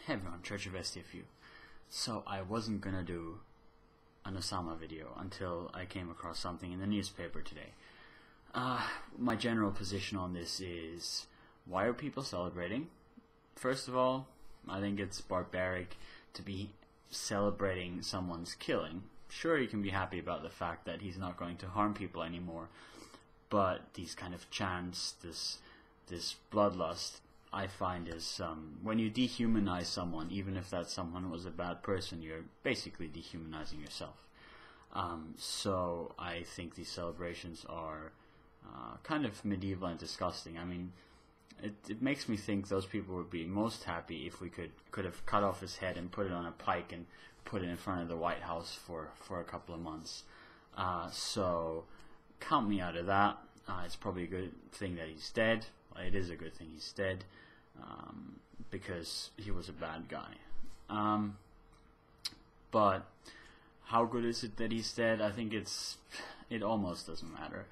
Hey everyone, Church of STFU. So I wasn't gonna do an Osama video until I came across something in the newspaper today. My general position on this is, why are people celebrating? First of all, I think it's barbaric to be celebrating someone's killing. Sure, you can be happy about the fact that he's not going to harm people anymore, but these kind of chants, this bloodlust, I find is, when you dehumanize someone, even if that someone was a bad person, you're basically dehumanizing yourself. So I think these celebrations are kind of medieval and disgusting. I mean, it makes me think those people would be most happy if we could have cut off his head and put it on a pike and put it in front of the White House for a couple of months. So count me out of that. It's probably a good thing that he's dead. It is a good thing he's dead, because he was a bad guy. But how good is it that he's dead? I think it almost doesn't matter.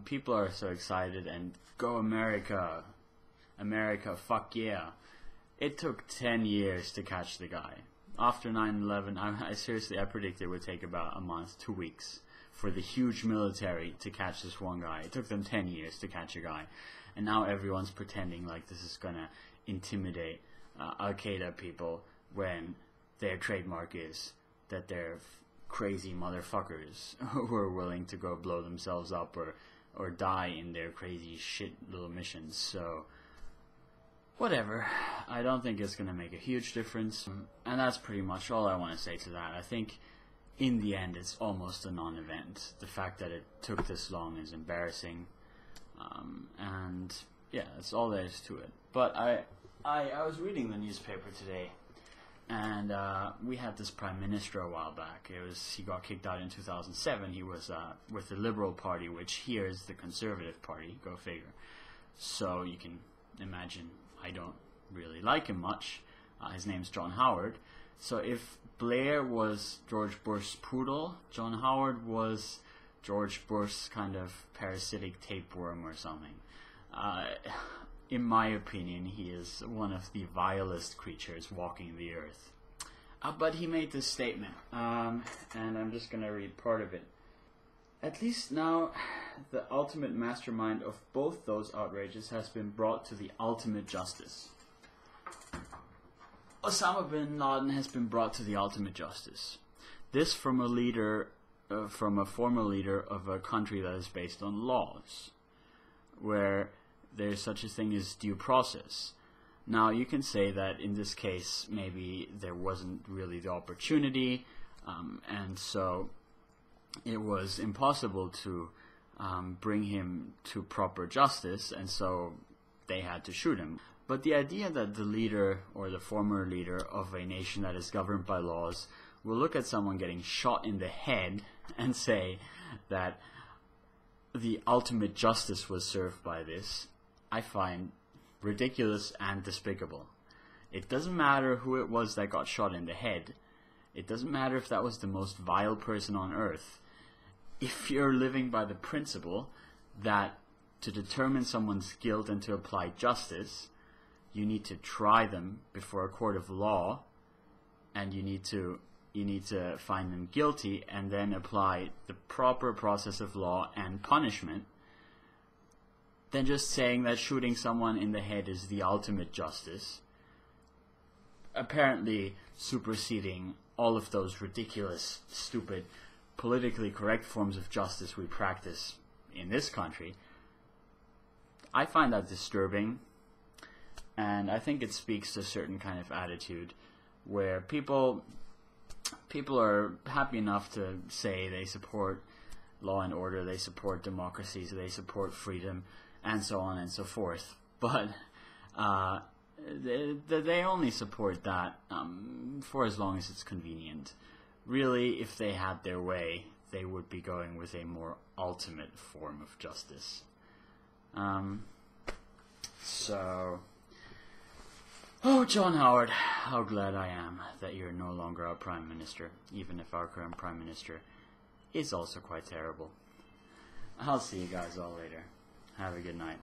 People are so excited and go America, America, fuck yeah. It took 10 years to catch the guy. After 9/11, I predict it would take about a month, 2 weeks for the huge military to catch this one guy. It took them 10 years to catch a guy. And now everyone's pretending like this is gonna intimidate Al-Qaeda people when their trademark is that they're crazy motherfuckers who are willing to go blow themselves up or die in their crazy shit little missions. So whatever. I don't think it's gonna make a huge difference. And that's pretty much all I want to say to that. I think in the end it's almost a non-event. The fact that it took this long is embarrassing. And yeah, that's all there is to it. But I was reading the newspaper today, and we had this prime minister a while back. He got kicked out in 2007. He was with the Liberal Party, which here is the Conservative Party. Go figure. So you can imagine I don't really like him much. His name's John Howard. So if Blair was George Bush's poodle, John Howard was George Bush's kind of parasitic tapeworm or something. In my opinion, he is one of the vilest creatures walking the earth. But he made this statement, and I'm just going to read part of it. At least now, the ultimate mastermind of both those outrages has been brought to the ultimate justice. Osama bin Laden has been brought to the ultimate justice. This from a former leader of a country that is based on laws, where there's such a thing as due process. Now, you can say that in this case, maybe there wasn't really the opportunity, and so it was impossible to bring him to proper justice, and so they had to shoot him. But the idea that the leader or the former leader of a nation that is governed by laws will look at someone getting shot in the head and say that the ultimate justice was served by this, I find ridiculous and despicable. It doesn't matter who it was that got shot in the head. It doesn't matter if that was the most vile person on earth. If you're living by the principle that to determine someone's guilt and to apply justice, you need to try them before a court of law, and you need to find them guilty and then apply the proper process of law and punishment, then just saying that shooting someone in the head is the ultimate justice, apparently superseding all of those ridiculous, stupid, politically correct forms of justice we practice in this country, I find that disturbing, and I think it speaks to a certain kind of attitude where people are happy enough to say they support law and order, they support democracy, they support freedom, and so on and so forth. But they only support that for as long as it's convenient. Really, if they had their way, they would be going with a more ultimate form of justice. Oh, John Howard, how glad I am that you're no longer our Prime Minister, even if our current Prime Minister is also quite terrible. I'll see you guys all later. Have a good night.